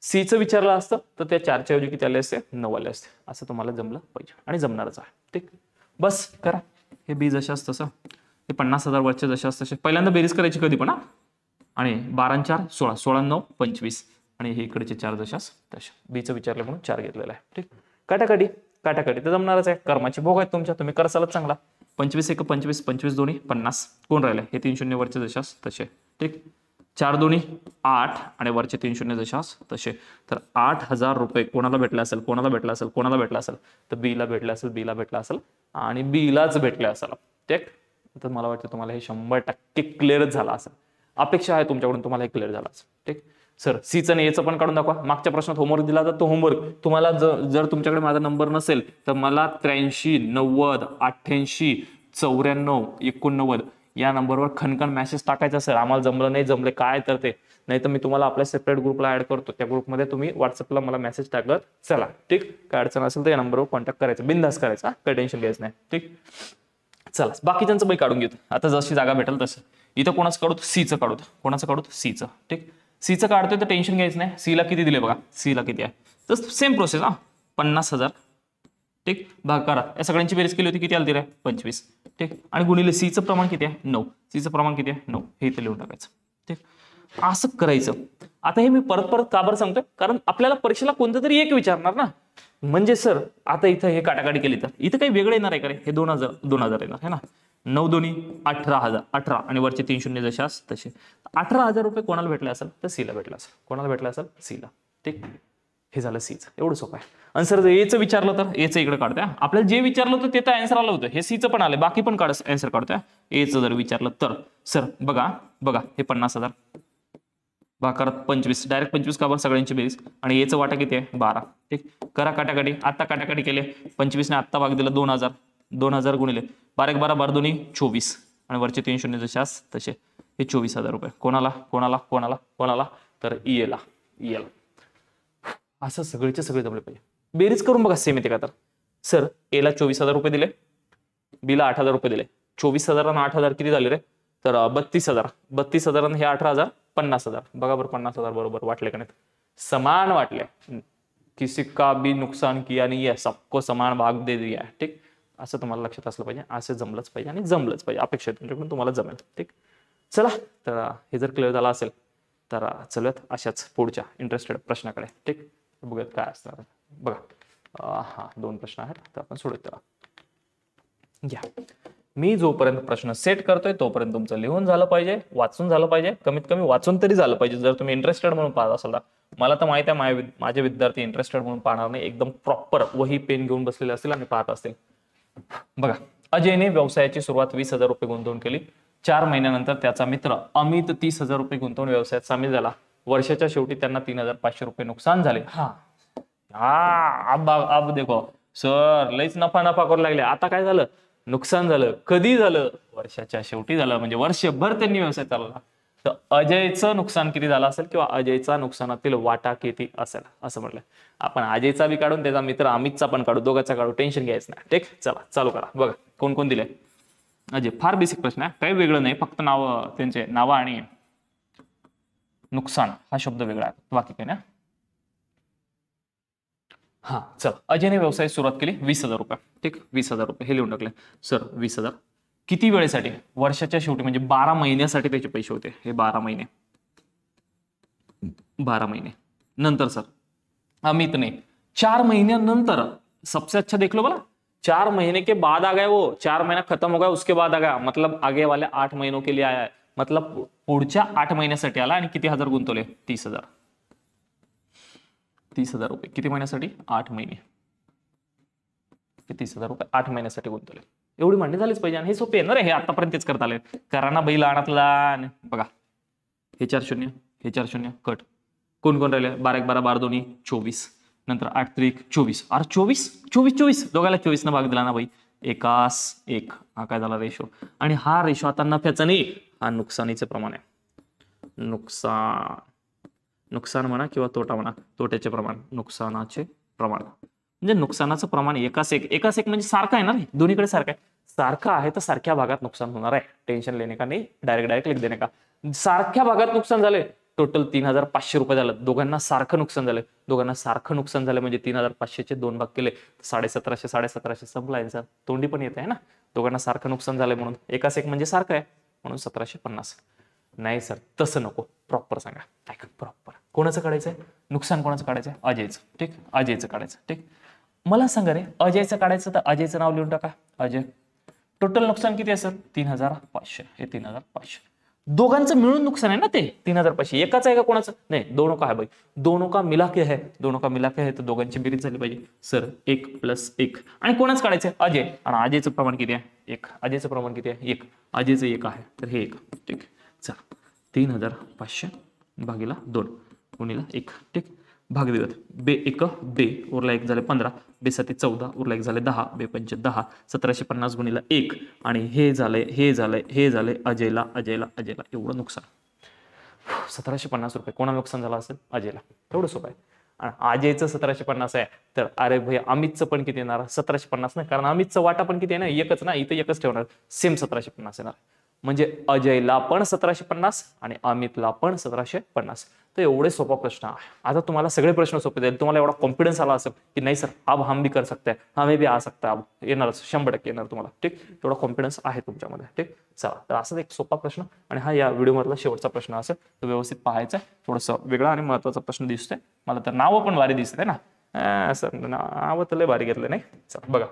सीचं विचारलं असतं तर त्या 4च्या ऐवजी किती आले असते? 9 आले असते. असं तुम्हाला जमलं पाहिजे आणि जमणारच आहे. ठीक, बस करा. हे बी जशास तसं, हे 50,000 वरचे जशास तसे. पहिल्यांदा बेरीज करायची कधी पण, आणि 12 4 16, 16 9 25 आणि हे इकडचे 4 जशास तशा. बीचं विचारलं म्हणून 4 घेतलेला आहे. ठीक, काटाकाटी तर जमणारच आहे. कर्माचे भोग आहेत तुमच्या, तुम्ही करसालच चांगला. 25 एक 25, 25 दोन्ही 50. कोण राहिले? हे 3 शून्य वरचे जशास तसे. ठीक, 4 दोन्ही 8 आणि वरचे 3 शून्य जशास तसे. तर 8,000 रुपये कोणाला भेटले असेल? कोणाला भेटला असेल? तर बीला भेटला असेल आणि बीलाच भेटले असेल. ठीक, तर मला वाटतं तुम्हाला हे 100% क्लिअरच झाला असेल. अपेक्षा आहे तुमच्याकडून तुम्हाला हे क्लिअर झाला असेल. ठीक, सर सीचं आणि एचं पण काढून दाखवा. मागच्या प्रश्नात होमवर्क दिला तर तो होमवर्क तुम्हाला जर तुमच्याकडे माझा नंबर नसेल तर मला 83 90 88 94 89 या नंबरवर खणखण मेसेज टाकायचा. सर आम्हाला जमलं नाही, जमले काय तर ते, नाही तर मी तुम्हाला आपल्या सेपरेट ग्रुपला ऍड करतो. त्या ग्रुपमध्ये तुम्ही व्हॉट्सअपला मला मेसेज टाकत चला. ठीक, काय अडचण असेल तर या नंबरवर कॉन्टॅक्ट करायचं, बिनधास्त करायचा, काही टेन्शन घ्यायचं नाही. ठीक, चला बाकीच्यांचं बाई काढून घेतो. आता जशी जागा भेटेल तसं. इथं कोणाचं काढू? सीचं काढू. कोणाचं काढू? सीचं. ठीक, सीचं काढतोय तर टेन्शन घ्यायचं नाही. सीला किती दिले बघा. सीला किती आहे? तर सेम प्रोसेस 50,000. ठीक, भाग करा. या सगळ्यांची बेरीज केली होती, किती आली रे? 25. ठीक, आणि गुणिले सीचं प्रमाण किती आहे? 9. सीचं प्रमाण किती आहे? 9. हे इथे लिहून टाकायचं. ठीक, असं करायचं. आता हे मी परत का बरं सांगतोय, कारण आपल्याला परीक्षेला कोणतं तरी एक विचारणार ना. म्हणजे सर आता इथं हे काटाकाटी केली तर इथं काही वेगळं येणार आहे का रे? हे 2,000 येणार आहे ना. 9 दोन्ही 18,000, 18 आणि वरचे 3 शून्य जशास तसे. 18,000 रुपये कोणाला भेटले असेल? तर सीला भेटला असेल. कोणाला भेटला असेल? सीला. ठीक, हे झालं सीचं. एवढं सोपं आहे. आणि सर एचं विचारलं तर एचं इकडे काढतोय. आपल्याला जे विचारलं होतं ते तर आन्सर आलं होतं. हे सीचं पण आलं, बाकी पण आन्सर काढतोय. एचं जर विचारलं तर सर बघा हे 50,000 भाकरात 25, डायरेक्ट 25 का बरं सगळ्यांची बेरीज, आणि याचं वाटा किती आहे 12. ठीक, करा काटाकाटी. आता काटाकाटी केले, 25 ने आत्ता भाग दिला 2000, 2000 गुणिले 12 12 12 दोन्ही 24, आणि वरचे 3 शून्य जसे तसे, हे 24,000 रुपये. कोणाला कोणाला कोणाला कोणाला, तर ईएला. असं सगळेचे सगळे जमले पाहिजे. बेरीज करून बघा सेम येते का. तर सर एला 24,000 रुपये दिले, बीला 8,000 रुपये दिले. 24,000 आणि 8,000 किती झाले रे, तर 32,000. 32,000 आणि हे 18,000, 50,000. बघा बरं 50,000 बरोबर वाटले का नाहीत, समान वाटले. किसी का भी नुकसान किया नहीं है, सबको समान भाग दे दिया. ठीक, असं तुम्हाला लक्षात असलं पाहिजे. असं जमलंच पाहिजे आणि जमलंच पाहिजे. अपेक्षा तुमच्याकडून तुम्हाला जमेल. ठीक, चला तर हे जर क्लिअर झालं असेल तर चलूयात अशाच पुढच्या इंटरेस्टेड प्रश्नाकडे. ठीक, बघूयात काय असणार. बघा हा 2 प्रश्न आहेत, तर आपण सोडूयात त्याला. घ्या, मी जोपर्यंत प्रश्न सेट करतोय तोपर्यंत तुमचं लिहून झालं पाहिजे, वाचून झालं पाहिजे, कमीत कमी वाचून तरी झालं पाहिजे. जर तुम्ही इंटरेस्टेड म्हणून पाहत असाल तर. मला तर माहिती आहे माझे विद्यार्थी इंटरेस्टेड म्हणून पाहणार नाही, एकदम प्रॉपर वही पेन घेऊन बसलेले असतील आणि पाहत असतील. बघा, अजयने व्यवसायाची सुरुवात 20,000 रुपये गुंतवून केली. 4 महिन्यानंतर त्याचा मित्र अमित 30,000 रुपये गुंतवून व्यवसायात सामील झाला. वर्षाच्या शेवटी त्यांना 3,500 रुपये नुकसान झाले. अब देखो सर लईच नफा करू लागले. आता काय झालं, नुकसान झालं. कधी झालं, वर्षाच्या शेवटी झालं. म्हणजे वर्षभर त्यांनी व्यवसाय चालवला. तर अजयचं नुकसान किती झालं असेल किंवा अजयचा नुकसानातील वाटा किती असेल असं म्हटलं. आपण अजयचा बी काढून त्याचा मित्र अमितचा पण काढू, दोघांचा काढू, टेन्शन घ्यायचं नाही. ठीक, चला चालू करा. बघा कोण कोण दिले. अजय, फार बेसिक प्रश्न आहे, काही वेगळं नाही, फक्त नाव, त्यांचे नाव आणि नुकसान हा शब्द वेगळा आहे, बाकी काही ना. हा चला, अजयने व्यवसाय सुरुवात केली 20,000 रुपये. ठीक, 20,000 रुपये हे लिहून टाकले. सर 20,000 किती वेळेसाठी, वर्षाच्या शेवटी म्हणजे 12 महिन्यासाठी त्याचे पैसे होते. हे 12 महिने. 12 महिने नंतर सर अमितने 4 महीन्यानंतर, सबसे अच्छा देख लो बोला, 4 महीने के बाद आ गए वो, 4 महीना खत्म हो गया उसके बाद आ गया, मतलब आगे वाले 8 महीनों के लिए आया है. मतलब पुढच्या 8 महिन्यासाठी आला आणि किती हजार गुंतवले, 30,000. 30,000 रुपये किती महिन्यासाठी, 8 महिने. 30,000 रुपये 8 महिन्यासाठी गुंतवले. एवढी मांडणी झालीच पाहिजे. आणि हे सोपे आहे ना रे, हे आतापर्यंतच करता आले. करा ना बैल अनातला. बघा हे 4 शून्य, हे 4 शून्य कट. कोण कोण राहिले, 12 1 12 12 दोन्ही 24, नंतर 8 3 24. अरे 24 24 24 दोघाला 24 न भाग दिला ना भाई, एकास 1. हा काय झाला रेशो. आणि हा रेशो आता नफ्याचा नाही, हा नुकसानीचे प्रमाण आहे. नुकसान म्हणा किंवा तोटा म्हणा, तोट्याचे प्रमाण, नुकसानाचे प्रमाण. म्हणजे नुकसानाचं प्रमाण एकास एक म्हणजे सारखं आहे ना रे, दोन्हीकडे सारखं आहे. सारखं आहे तर सारख्या भागात नुकसान होणार आहे. टेन्शन लेने का नाही, डायरेक्ट लिख देने का. सारख्या भागात नुकसान झाले, टोटल 3,500 रुपये झालं. दोघांना सारखं नुकसान झालं. दोघांना सारखं नुकसान झालं म्हणजे 3,500 2 भाग केले, 1750 1750 संपला यांचा. तोंडी पण येत आहे ना, दोघांना सारखं नुकसान झालंय म्हणून. एकास एक म्हणजे सारखं आहे म्हणून 1750. नाही सर तसं नको, प्रॉपर सांगा. प्रॉपर कोणाचं काढायचंय नुकसान, कोणाचं काढायचंय, अजयचं. ठीक, अजयचं काढायचं. ठीक, मला सांगा रे, अजयचं काढायचं तर अजयचं नाव लिहून टाका, अजय. टोटल नुकसान किती असेल, 3,500. हे 3,500 दोघांचं मिळून नुकसान आहे ना ते 3,500. एकाच आहे का कोणाचं नाही, दोनों का है भाई, दोनों का मिला के है, दोनों का मिला के है. तर दोघांची बेरीज झाली पाहिजे. सर 1 + 1 आणि कोणाच काढायचंय, अजय. आणि अजयचं प्रमाण किती आहे, 1. अजयचं प्रमाण किती आहे, 1. अजयचं 1 आहे तर हे 1. ठीक, चला 3,500 भागीला 2 गुणिला 1. ठीक, भाग दिलेत. बे 1 बे उरला 1 झाले 15, बे 7 14 उरला 1 झाले 10, बे 5 10, 1750 गुणिला 1. आणि हे झाले अजयला एवढं नुकसान. 1750 रुपये कोणाला नुकसान झालं असेल, अजयला. एवढं सोपं आहे. आणि अजयचं 1750 आहे तर अरे भाई अमितचं पण किती येणार, 1750 नाही, कारण अमितचं वाटा पण किती आहे ना, एकच ना, इथं एकच ठेवणार, सेम 1750 येणार. म्हणजे अजयला पण 1750 आणि अमितला पण 1750. तर एवढे सोपा प्रश्न आहे. आता तुम्हाला सगळे प्रश्न सोपे जाईल. तुम्हाला एवढा कॉन्फिडन्स आला असेल की नाही सर अब हम भी कर सकते हैं, हमें भी आ सकता है, अब येणारच 100% येणार तुम्हाला. ठीक, तेवढा कॉन्फिडन्स आहे तुमच्यामध्ये. ठीक, चला तर असाच एक सोपा प्रश्न आणि हा या व्हिडिओ मधला शेवटचा प्रश्न असेल, तो व्यवस्थित पाहायचा आहे. थोडंसं वेगळा आणि महत्वाचा प्रश्न दिसतोय मला, तर नावं पण भारी दिसत आहे ना. सर नावं तर लय भारी घेतलं नाही. चला बघा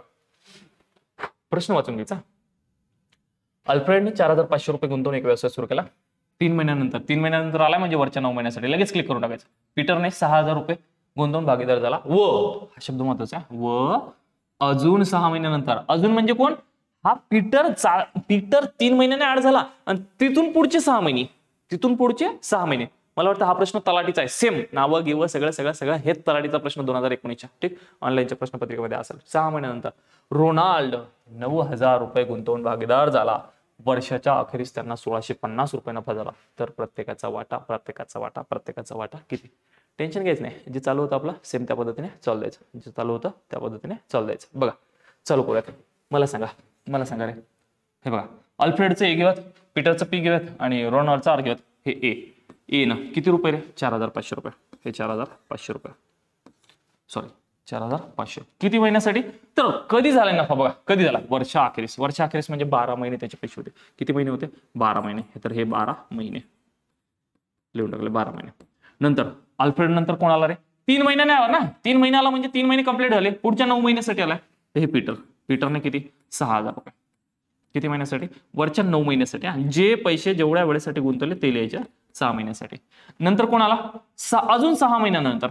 प्रश्न वाचून घ्यायचा. अल्फ्रेडने 4,500 रुपये गुंतवून एक व्यवसाय सुरू केला. 3 महिन्यानंतर आला म्हणजे वरच्या 9 महिन्यासाठी लगेच क्लिक करून टाकायचं. पीटरने 6,000 रुपये गुंतवून भागीदार झाला व, हा शब्द महत्वाचा आहे, व अजून 6 महिन्यानंतर. अजून म्हणजे कोण, हा पीटर 3 महिन्याने ऍड झाला आणि तिथून पुढचे 6 महिने, मला वाटतं हा प्रश्न तलाठीचा आहे, सेम नावं गिवं सगळं सगळं सगळं हेच तलाठीचा प्रश्न 2019च्या, ठीक, ऑनलाईनच्या प्रश्नपत्रिकेमध्ये असेल. 6 महिन्यानंतर रोनाल्ड 9,000 रुपये गुंतवून भागीदार झाला. वर्षाच्या अखेरीस त्यांना 1,650 रुपये नफा झाला. तर प्रत्येकाचा वाटा किती? टेन्शन घ्यायचं नाही, जे चालू होतं आपलं सेम त्या पद्धतीने चालू द्यायचं, जे चालू होतं त्या पद्धतीने चालू द्यायचं. बघा चालू करूयात. मला सांगा रे, हे बघा अल्फ्रेडचं ए घेऊयात, पीटरचं पी घेऊयात आणि रोनाल्डचं आर घेऊयात. हे ए ना किती रुपये रे? 4,500 रुपये. हे 4,500 रुपये, सॉरी 4,500. किती महिन्यासाठी? तर कधी झालाय नफा बघा, कधी झाला? वर्षा अखेरीस म्हणजे 12 महिने त्याचे पैसे होते. किती महिने होते? 12 महिने. तर हे 12 महिने लिहून टाकले, 12 महिने. नंतर अल्फ्रेड नंतर कोण आला रे? 3 महिन्याने आला ना, 3 महिने आला म्हणजे 3 महिने कंप्लीट झाले, पुढच्या 9 महिन्यासाठी आलाय. हे पीटरने किती? 6,000 रुपये. किती महिन्यासाठी? वरच्या 9 महिन्यासाठी. आणि जे पैसे जेवढ्या वेळेसाठी गुंतवले ते लिहायचे 6 महिन्यासाठी. नंतर कोण आला? अजून 6 महिन्यानंतर,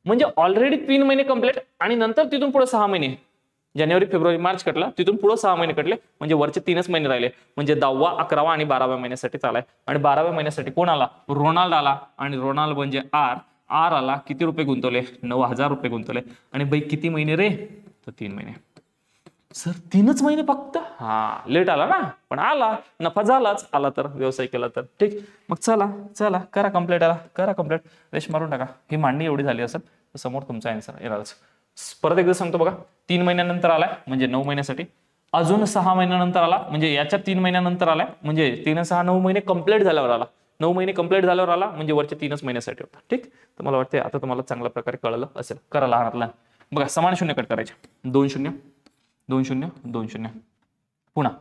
म्हणजे ऑलरेडी 3 महिने कंप्लीट आणि नंतर तिथून पुढे 6 महिने, जानेवारी फेब्रुवारी मार्च कटला, तिथून पुढे 6 महिने कटले, म्हणजे वरचे 3च महिने राहिले. म्हणजे 10वा 11वा आणि 12व्या महिन्यासाठी चालाय. आणि 12व्या महिन्यासाठी कोण आला? रोनाल्ड आला. आणि रोनाल्ड म्हणजे आर आला. किती रुपये गुंतवले? 9,000 रुपये गुंतवले. आणि बाई किती महिने रे? तर 3 महिने. सर 3च महिने फक्त? हा, लेट आला ना, पण आला, नफा झालाच. आला तर, व्यवसाय केला तर, ठीक. मग चला करा कम्प्लीट. रेश मारून टाका. ही मांडणी एवढी झाली असेल तर समोर तुमचा आन्सर येणारच. परत एकदा सांगतो बघा, 3 महिन्यानंतर आलाय म्हणजे 9 महिन्यासाठी. अजून 6 महिन्यानंतर आला म्हणजे याच्या 3 महिन्यानंतर आलाय, म्हणजे 3 6 9 महिने कंप्लीट झाल्यावर आला. 9 महिने कंप्लीट झाल्यावर आला म्हणजे वरच्या 3च महिन्यासाठी होता, ठीक. तर मला वाटतं आता तुम्हाला चांगल्या प्रकारे कळलं असेल. करा लहानातला. बघा समान शून्य कट करायचे. 2 0 2 0 2 0. पुन्हा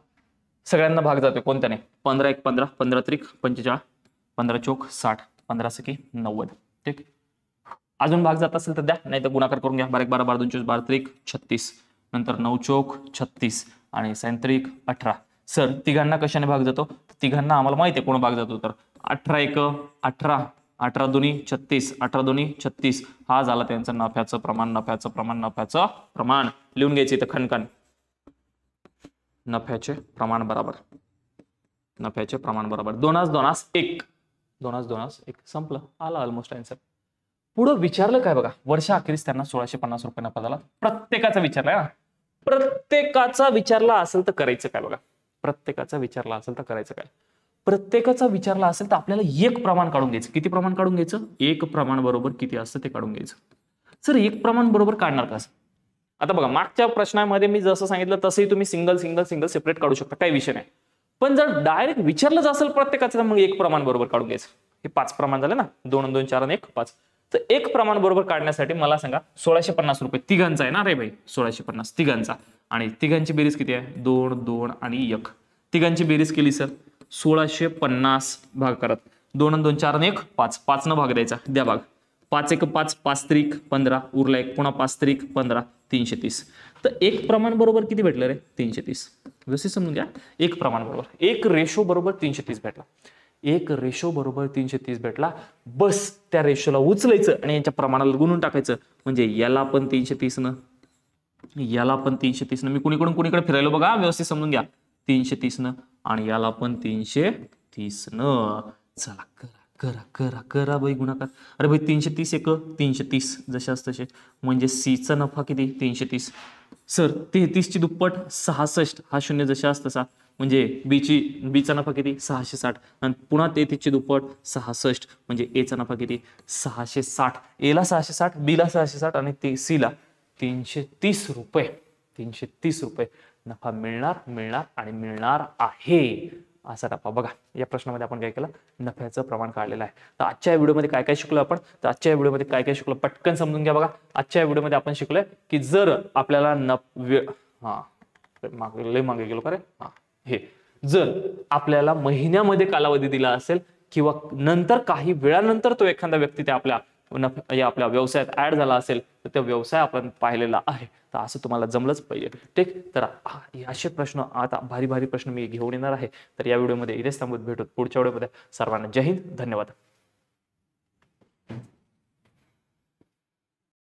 सगळ्यांना भाग जातोय कोणत्याने? 15 1 15, 15 त्रिक 45, 15 चौक 60, 15 सकी 90, ठीक. अजून भाग जात असेल तर द्या, नाही तर गुणाकार करून घ्या. 12 12 12 2 24, 12 त्रिक 36, नंतर 9 चौक 36 आणि 7 त्रिक 18. सर तिघांना कशाने भाग जातो? तिघांना आम्हाला माहिती आहे कोण भाग जातो. तर 18 1 18, 18 दोन्ही 36, 18 दोन्ही 36. हा झाला त्यांचं नफ्याचं प्रमाण. लिहून घ्यायचे इथं खणखण. नफ्याचे प्रमाण बरोबर 2 1 संपलं. आला ऑलमोस्ट आन्सर. पुढं विचारलं काय बघा, वर्षा अखेरीस त्यांना 1,650 रुपये नफा झाला. प्रत्येकाचा विचारलाय ना, प्रत्येकाचा विचारला असेल तर करायचं काय बघा, प्रत्येकाचा विचारला असेल तर आपल्याला एक प्रमाण काढून घ्यायचं. किती प्रमाण काढून घ्यायचं? एक प्रमाण बरोबर किती असतं ते काढून घ्यायचं. सर एक प्रमाण बरोबर काढणार कसं? आता बघा मागच्या प्रश्नामध्ये मी जसं सांगितलं तसंही तुम्ही सिंगल सेपरेट काढू शकता, काही विषय नाही. पण जर डायरेक्ट विचारलंच असेल प्रत्येकाचं, मग एक प्रमाण बरोबर काढून घ्यायचं. हे 5 प्रमाण झाले ना, 2 2 4 आणि 1 5. तर एक प्रमाण बरोबर काढण्यासाठी मला सांगा 1,650 रुपये तिघांचा आहे ना रे भाई, 1,650 तिघांचा. आणि तिघांची बेरीज किती आहे? 2 2 आणि 1. तिघांची बेरीज केली सर 1,650 भाग करत 2 2 4 आणि 1 5, 5 न भाग द्यायचा. द्या भाग. 5 1 5, 5 त्रिक 15, उरला 1, पुन्हा 5 त्रिक 15, 330. तर एक प्रमाण बरोबर किती भेटलं रे? 330. व्यवस्थित समजून घ्या. एक प्रमाण बरोबर, एक रेशो बरोबर 330 भेटला. एक रेशो बरोबर 330 भेटला. बस त्या रेशोला उचलायचं आणि यांच्या प्रमाणाला गुणून टाकायचं. म्हणजे याला पण 330 न, याला पण 330 न. मी कुणीकडे फिरायलो बघा, व्यवस्थित समजून घ्या. 330 न आणि याला पण 330 न. चला करा बाई गुणाकार. अरे भाई 330 1 330 जसे असते तसे. म्हणजे सीचा नफा किती? 330. सर 33 ची दुप्पट 66. हा शून्य जशा असतं तसा. म्हणजे बीचा नफा किती? 660. आणि पुन्हा 33 ची दुप्पट 66. म्हणजे एचा नफा किती? 660. एला 660, बीला 660 आणि सीला 330 रुपये. 330 रुपये नफा मिळणार आहे. असा टप्पा बघा. या प्रश्नामध्ये आपण काय केलं? नफ्याचं प्रमाण काढलेलं आहे. तर आजच्या व्हिडिओमध्ये काय शिकलो आपण? तर आजच्या व्हिडिओमध्ये काय शिकलो पटकन समजून घ्या बघा. आजच्या व्हिडिओमध्ये आपण शिकलोय की जर आपल्याला मागे गेलो का रे? हे जर आपल्याला महिन्यामध्ये कालावधी दिला असेल किंवा नंतर काही वेळानंतर तो एखादा व्यक्ती त्या आपल्या व्यवसायात ऍड झाला असेल तर तो व्यवसाय आपण पाहिलेला आहे. तर असं तुम्हाला जमलंच पाहिजे, ठीक. तर असे प्रश्न आता भारी प्रश्न मी घेऊन येणार आहे. तर या व्हिडिओमध्ये इथेच थांबून भेटू पुढच्या व्हिडिओमध्ये. सर्वांना जय हिंद, धन्यवाद.